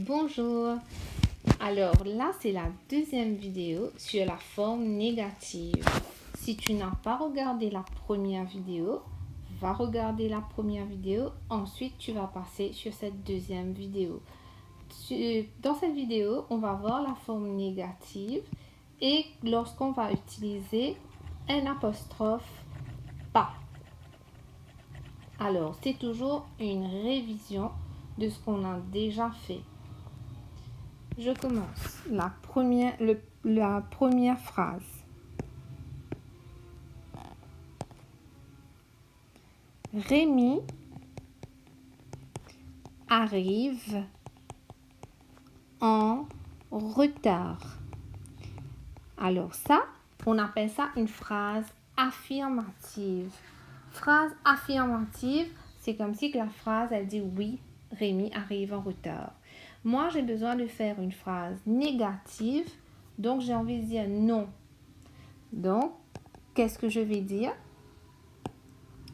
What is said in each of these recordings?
Bonjour. Alors là, c'est la deuxième vidéo sur la forme négative. Si tu n'as pas regardé la première vidéo, va regarder la première vidéo. Ensuite, tu vas passer sur cette deuxième vidéo. Dans cette vidéo, on va voir la forme négative et lorsqu'on va utiliser un apostrophe pas. Alors, c'est toujours une révision de ce qu'on a déjà fait. Je commence la première phrase. Rémi arrive en retard. Alors ça, on appelle ça une phrase affirmative. Phrase affirmative, c'est comme si que la phrase, elle dit oui, Rémi arrive en retard. Moi, j'ai besoin de faire une phrase négative, donc j'ai envie de dire non. Donc, qu'est-ce que je vais dire?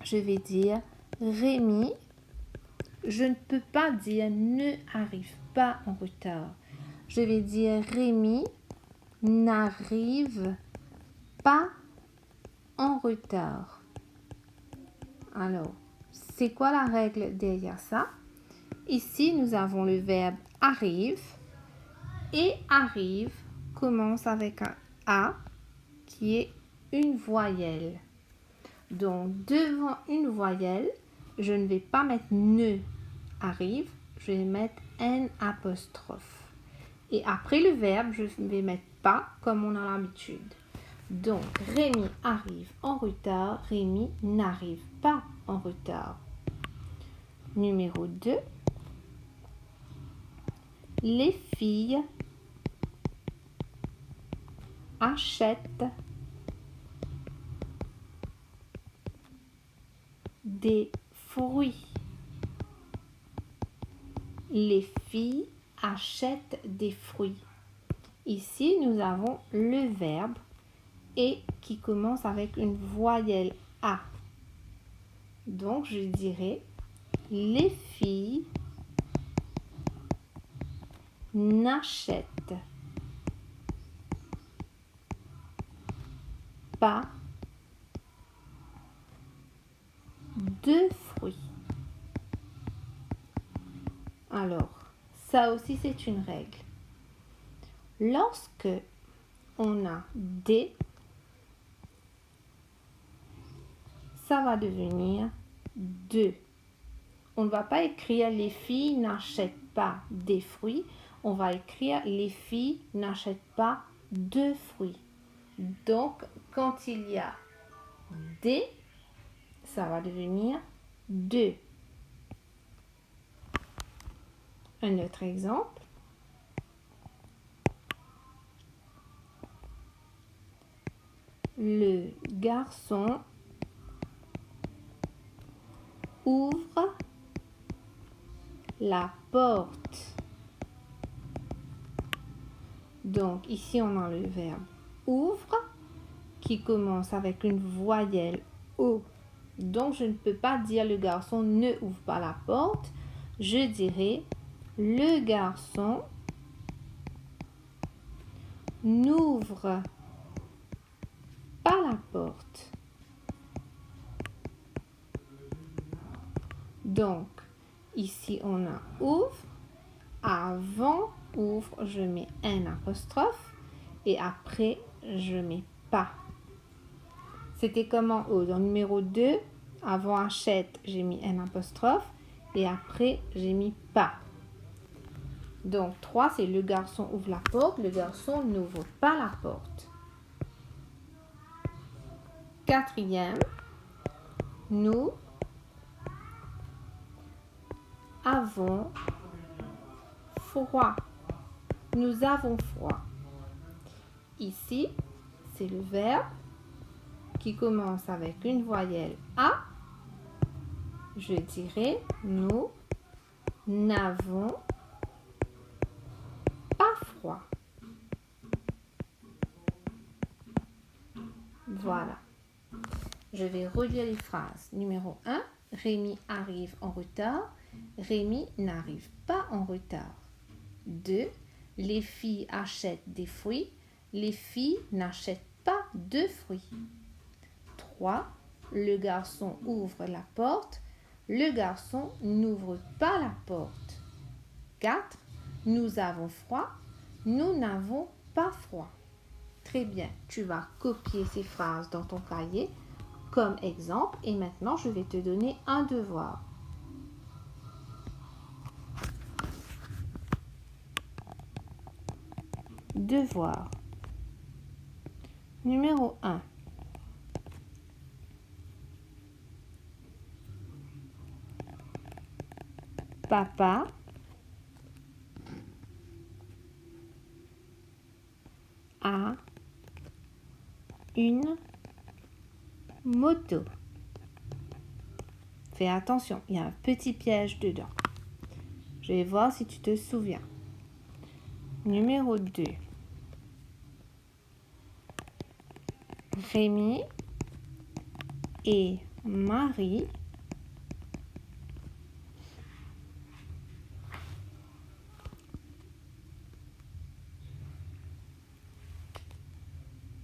Je vais dire Rémi, je ne peux pas dire ne arrive pas en retard. Je vais dire Rémi n'arrive pas en retard. Alors, c'est quoi la règle derrière ça? Ici, nous avons le verbe arrive et arrive commence avec un A qui est une voyelle. Donc, devant une voyelle, je ne vais pas mettre ne arrive, je vais mettre un apostrophe. Et après le verbe, je vais mettre pas comme on a l'habitude. Donc, Rémi arrive en retard, Rémi n'arrive pas en retard. Numéro 2. Les filles achètent des fruits. Les filles achètent des fruits. Ici, nous avons le verbe et qui commence avec une voyelle A. Donc, je dirais les filles n'achètent pas de fruits. Alors, ça aussi c'est une règle. Lorsque on a des, ça va devenir de. On ne va pas écrire les filles n'achètent pas des fruits. On va écrire les filles n'achètent pas de fruits. Donc, quand il y a des, ça va devenir de. Un autre exemple. Le garçon ouvre la porte. Donc, ici, on a le verbe ouvre qui commence avec une voyelle O. Donc, je ne peux pas dire le garçon ne ouvre pas la porte. Je dirais le garçon n'ouvre pas la porte. Donc, ici, on a ouvre. Avant ouvre, je mets un apostrophe. Et après, je mets pas. C'était comment dans numéro 2, avant achète, j'ai mis un apostrophe. Et après, j'ai mis pas. Donc, 3, c'est le garçon ouvre la porte. Le garçon n'ouvre pas la porte. 4e, nous avons froid. Nous avons froid. Ici, c'est le verbe qui commence avec une voyelle A. Je dirais nous n'avons pas froid. Voilà. Je vais relire les phrases. Numéro 1. Rémi arrive en retard. Rémi n'arrive pas en retard. 2. Les filles achètent des fruits. Les filles n'achètent pas de fruits. 3. Le garçon ouvre la porte. Le garçon n'ouvre pas la porte. 4. Nous avons froid. Nous n'avons pas froid. Très bien, tu vas copier ces phrases dans ton cahier comme exemple et maintenant je vais te donner un devoir. Devoir. Numéro 1. Papa a une moto. Fais attention, il y a un petit piège dedans. Je vais voir si tu te souviens. Numéro 2. Rémi et Marie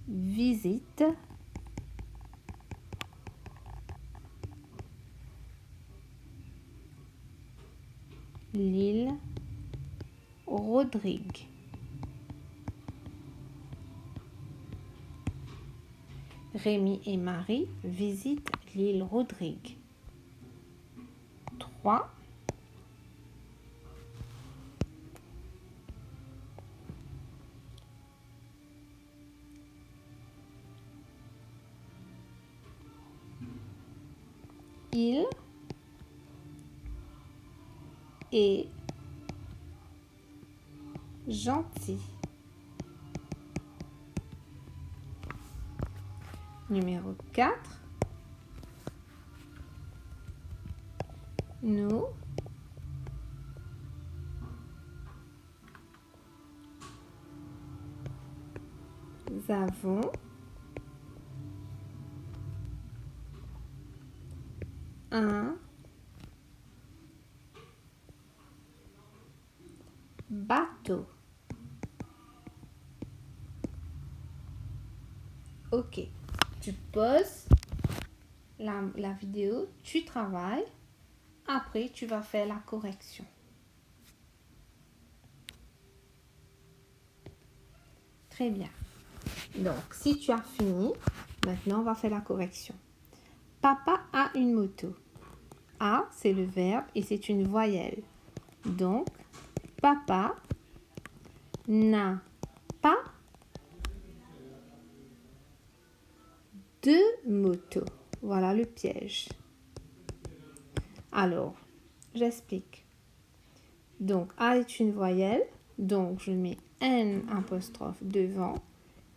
visitent l'île Rodrigue. Rémi et Marie visitent l'île Rodrigue. 3. Il est gentil. Numéro 4. Nous avons un bateau. Ok, tu poses la vidéo, tu travailles, après tu vas faire la correction. Très bien. Donc, si tu as fini, maintenant on va faire la correction. Papa a une moto. A, c'est le verbe et c'est une voyelle. Donc, papa n'a pas de moto. Voilà le piège. Alors, j'explique. Donc, A est une voyelle. Donc, je mets N apostrophe devant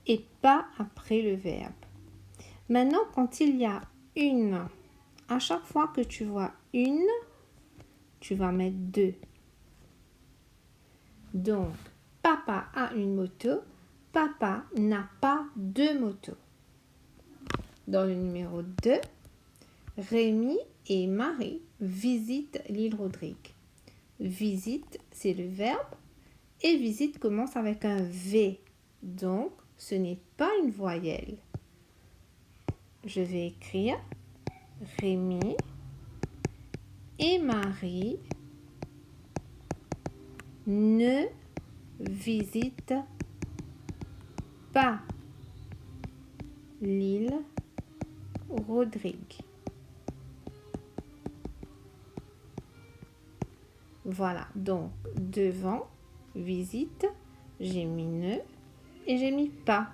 et pas après le verbe. Maintenant, quand il y a une, à chaque fois que tu vois une, tu vas mettre 2. Donc, papa a une moto. Papa n'a pas de moto. Dans le numéro 2, Rémi et Marie visitent l'île Rodrigue. Visite, c'est le verbe. Et visite commence avec un V. Donc, ce n'est pas une voyelle. Je vais écrire Rémi et Marie ne visitent pas l'île Rodrigue. Voilà, donc devant visite, j'ai mis ne et j'ai mis pas.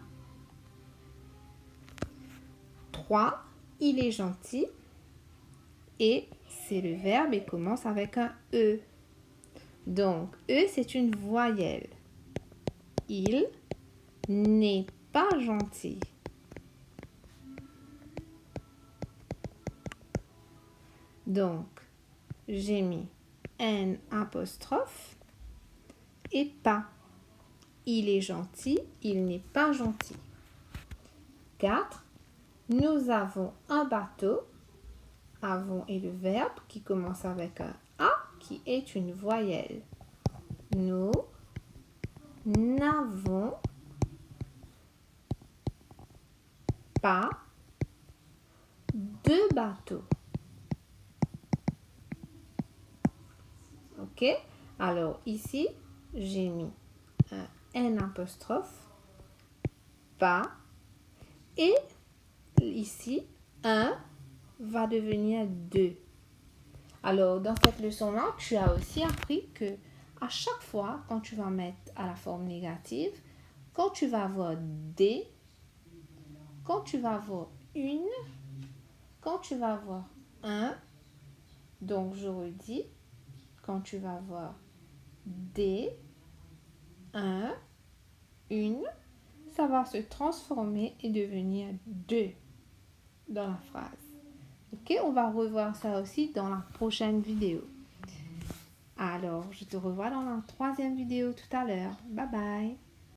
3, il est gentil et c'est le verbe et commence avec un E. Donc, E, c'est une voyelle. Il n'est pas gentil. Donc, j'ai mis N apostrophe et pas. Il est gentil, il n'est pas gentil. 4. Nous avons un bateau. Avons est le verbe qui commence avec un A qui est une voyelle. Nous n'avons pas de bateau. Ok? Alors, ici, j'ai mis un N apostrophe, pas, et ici, un va devenir 2. Alors, dans cette leçon-là, tu as aussi appris que à chaque fois, quand tu vas mettre à la forme négative, quand tu vas avoir des, quand tu vas avoir une, quand tu vas avoir un, donc je redis, quand tu vas avoir des, un, une, ça va se transformer et devenir 2 dans la phrase. Ok, on va revoir ça aussi dans la prochaine vidéo. Alors, je te revois dans la 3e vidéo tout à l'heure. Bye bye.